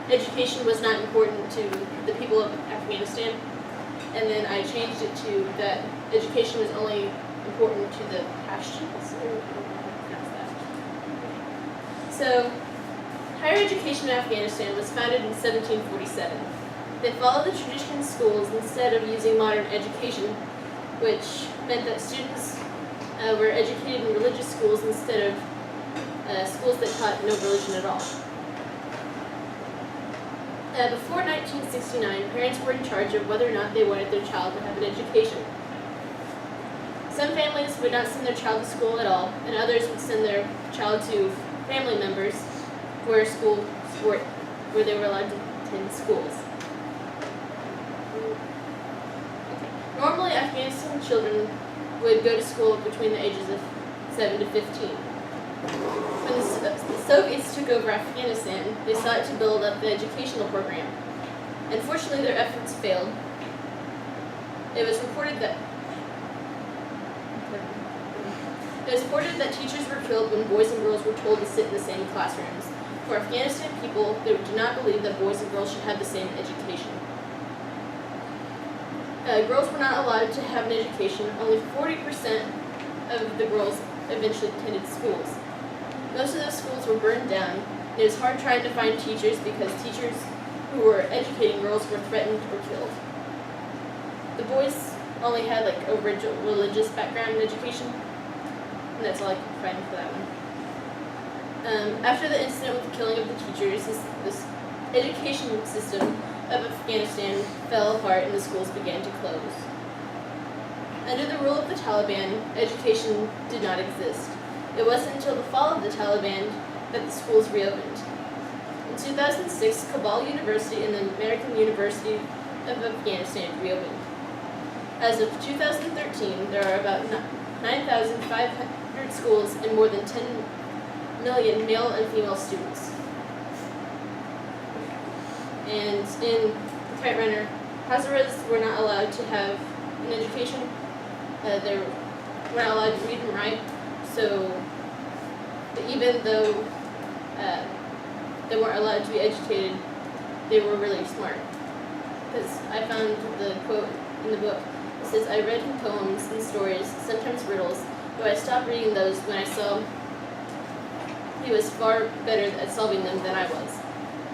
education was not important to the people of Afghanistan, and then I changed it to that education was only important to the Pashtuns. So, higher education in Afghanistan was founded in 1747. They followed the traditional schools instead of using modern education, which meant that students were educated in religious schools instead of schools that taught no religion at all. Before 1969, parents were in charge of whether or not they wanted their child to have an education. Some families would not send their child to school at all, and others would send their child to family members where they were allowed to attend schools. Normally, Afghanistan children would go to school between the ages of 7 to 15. When the Soviets took over Afghanistan, they sought to build up the educational program. Unfortunately, their efforts failed. It was reported that teachers were killed when boys and girls were told to sit in the same classrooms. For Afghanistan people, they do not believe that boys and girls should have the same education. Girls were not allowed to have an education. Only 40% of the girls eventually attended schools. Most of those schools were burned down. It was hard trying to find teachers because teachers who were educating girls were threatened or killed. The boys only had like a religious background in education, and that's all I could find for that one. After the incident with the killing of the teachers, this education system of Afghanistan fell apart and the schools began to close. Under the rule of the Taliban, education did not exist. It wasn't until the fall of the Taliban that the schools reopened. In 2006, Kabul University and the American University of Afghanistan reopened. As of 2013, there are about 9,500 schools and more than 10 million male and female students. And in the Kite Runner, Hazaras were not allowed to have an education. They were not allowed to read and write. So even though they weren't allowed to be educated, they were really smart. Because I found the quote in the book. It says, "I read him poems and stories, sometimes riddles, but I stopped reading those when I saw he was far better at solving them than I was."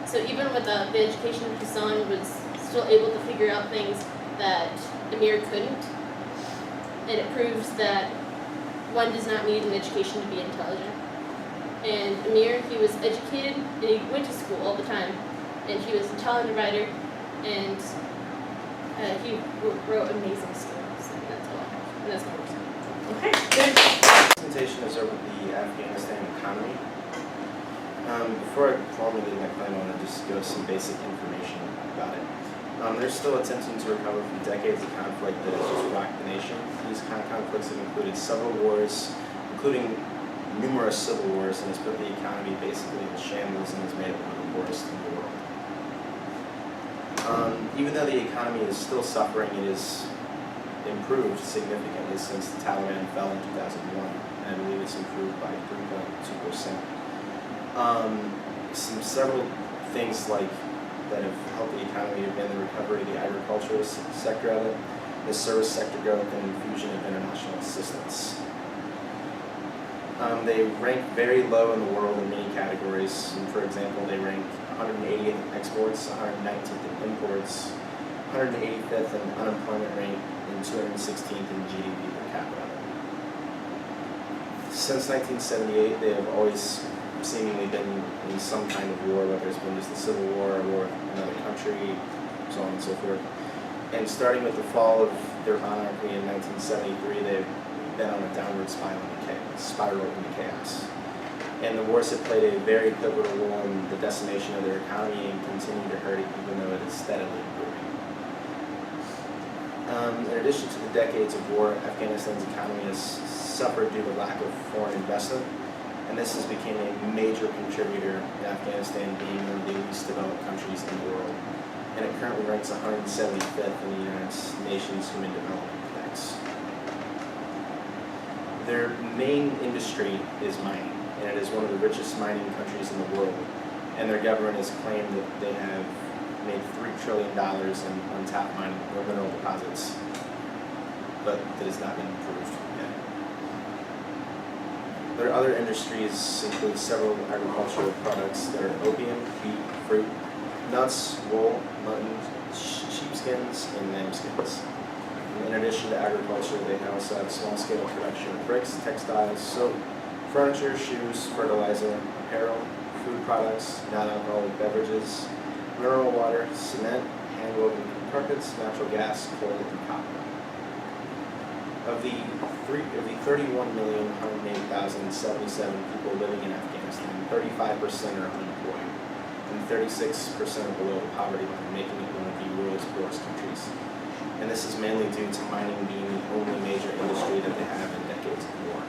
So even without the education, Hassan was still able to figure out things that Amir couldn't. And it proves that one does not need an education to be intelligent. And Amir, he was educated and he went to school all the time. And he was a talented writer, and he wrote amazing stories. And that's all. And that's my work. Okay, good. The presentation is over the Afghanistan economy. Before I formally leave my claim, I want to just give us some basic information about it. They're still attempting to recover from decades of conflict that has just rocked the nation. These kind of conflicts have included several wars, including numerous civil wars, and has put the economy basically in shambles and has made it one of the poorest in the world. Even though the economy is still suffering, it has improved significantly since the Taliban fell in 2001, and I believe it's improved by 3.2%. Several things like that have helped the economy have been the recovery of the agricultural sector of it, the service sector growth, and infusion of international assistance. They rank very low in the world in many categories. And for example, they rank 180th in exports, 119th in imports, 185th in unemployment rate, and 216th in GDP per capita. Since 1978, they have always seemingly been in some kind of war, whether it's been just a civil war or war with another country, so on and so forth. And starting with the fall of their monarchy in 1973, they've been on a downward spiral into chaos. And the wars have played a very pivotal role in the decimation of their economy and continue to hurt it, even though it is steadily improving. In addition to the decades of war, Afghanistan's economy has suffered due to lack of foreign investment, and this has become a major contributor to Afghanistan being one of the least developed countries in the world. And it currently ranks 175th in the United Nations Human Development Index. Their main industry is mining, and it is one of the richest mining countries in the world. and their government has claimed that they have made $3 trillion in untapped mining or mineral deposits, but that has not been proved yet. Their other industries include several agricultural products that are opium, wheat, fruit, nuts, wool, mutton, sheepskins, and lambskins. In addition to agriculture, they also have small-scale production of bricks, textiles, soap, furniture, shoes, fertilizer, apparel, food products, non-alcoholic beverages, mineral water, cement, hand-woven carpets, natural gas, coal, and copper. Of the 31,180,077 people living in Afghanistan, 35% are unemployed, and 36% are below the poverty line, making it one of the world's poorest countries. And this is mainly due to mining being the only major industry that they have in decades of war.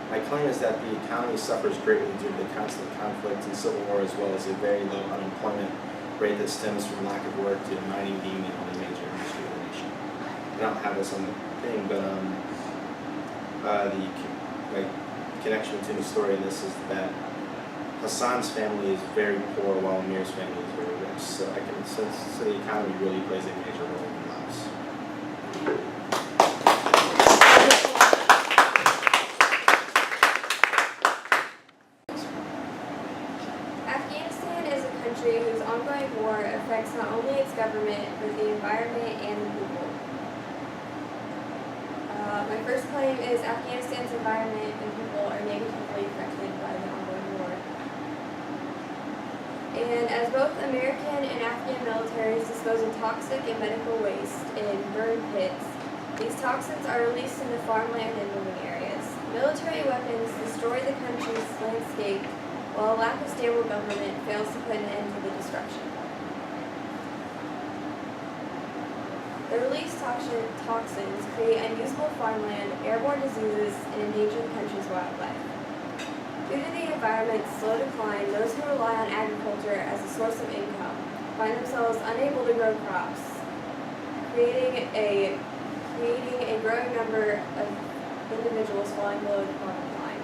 My claim is that the economy suffers greatly due to the constant conflict and civil war, as well as a very low unemployment rate that stems from lack of work due to mining being the only major industry of the nation. I don't have this on the thing, but the connection between the story and this is that Hassan's family is very poor while Amir's family is very rich. So I can sense so the economy really plays a major role in their lives. Afghanistan is a country whose ongoing war affects not only its government, but the environment and the people. My first claim is Afghanistan's environment and people are negatively affected by the ongoing war. And as both American and Afghan militaries dispose of toxic and medical waste in burn pits, these toxins are released into farmland and living areas. Military weapons destroy the country's landscape, while a lack of stable government fails to put an end to the destruction. The released toxins create unusable farmland, airborne diseases, and endanger the country's wildlife. Due to the environment's slow decline, those who rely on agriculture as a source of income find themselves unable to grow crops, creating a growing number of individuals falling below the poverty line.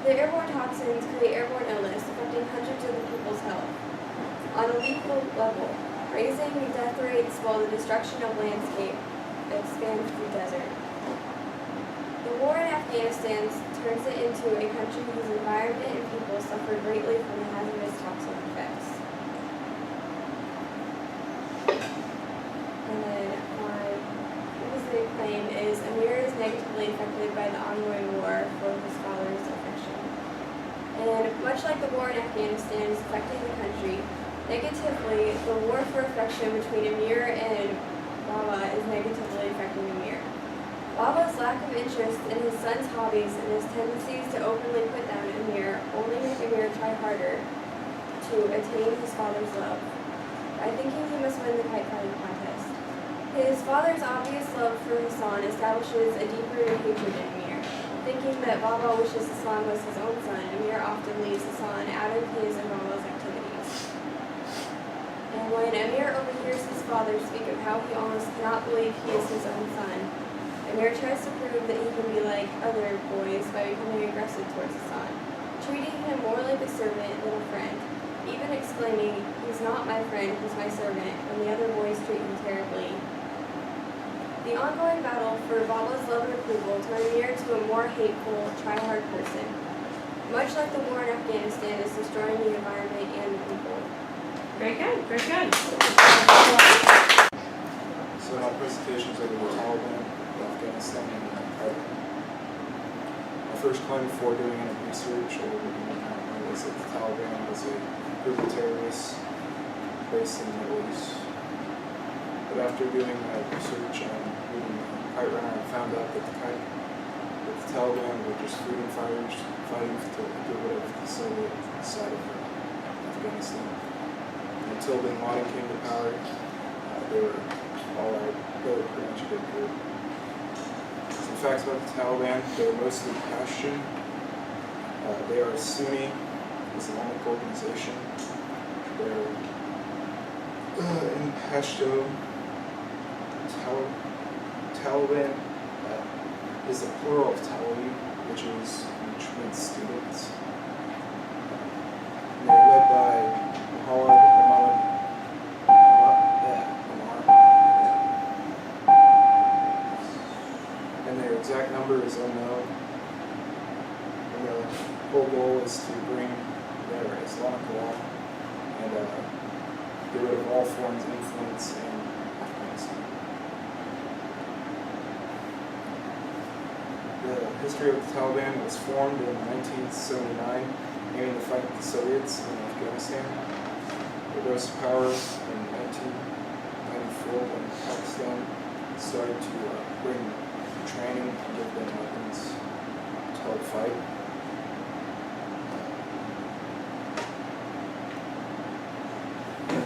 The airborne toxins create airborne illness, affecting hundreds of the people's health. On a lethal level, raising death rates while the destruction of landscape expands the desert. The war in Afghanistan turns it into a country whose environment and people suffer greatly from the hazardous toxic effects. And then my opposite claim is Amir is negatively affected by the ongoing war for his father's affection. And much like the war in Afghanistan is affecting the country, negatively, the war for affection between Amir and Baba is negatively affecting Amir. Baba's lack of interest in his son's hobbies and his tendencies to openly put down Amir only make Amir try harder to attain his father's love by thinking he must win the kite flying contest. His father's obvious love for Hassan establishes a deep-rooted hatred in Amir. Thinking that Baba wishes Hassan was his own son, Amir often leaves Hassan out of his and Baba's activities. And when Amir overhears his father speak of how he almost cannot believe he is his own son, Amir tries to prove that he can be like other boys by becoming aggressive towards Hassan, treating him more like a servant than a friend, even exclaiming, "He's not my friend, he's my servant," when the other boys treat him terribly. The ongoing battle for Baba's love and approval turned Amir to a more hateful, try-hard person. Much like the war in Afghanistan is destroying the environment and the people. Very good, very good. So my presentation is over the Taliban, Afghanistan, and Iraq. My first claim before doing any research or looking at it was that the Taliban was a group of terrorists based in the Middle East. But after doing research and reading Kite Runner, I found out that the Taliban were just freedom fighters fighting to get rid of the Soviet side of Afghanistan. Until Bin Laden came to power, they were all right. They were pretty much a good group. Some facts about the Taliban: they're mostly Pashtun. They are a Sunni Islamic organization. They're in Pashto. Taliban is the plural of Taliban, which means students. Islamic law and get rid of all foreign influence in Afghanistan. The history of the Taliban was formed in 1979, aiming to fight the Soviets in Afghanistan. It rose to power in 1994 when Pakistan started to bring training and give them weapons to help fight. In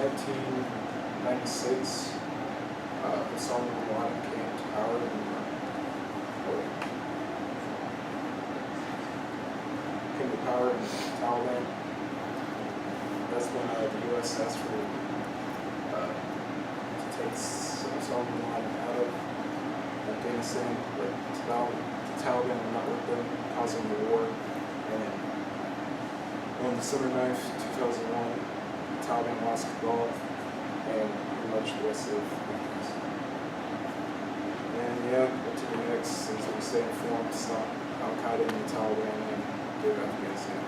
1996, Osama bin Laden came to power in the Taliban. That's when the U.S. asked for to take Osama bin Laden out of Afghanistan, but the Taliban were not with them, causing the war. And on December 9th, 2001, the Taliban lost Kabul and pretty much the rest of Afghanistan. And yeah, what to do next? Since we stay informed, stop Al Qaeda and the Taliban and give Afghanistan.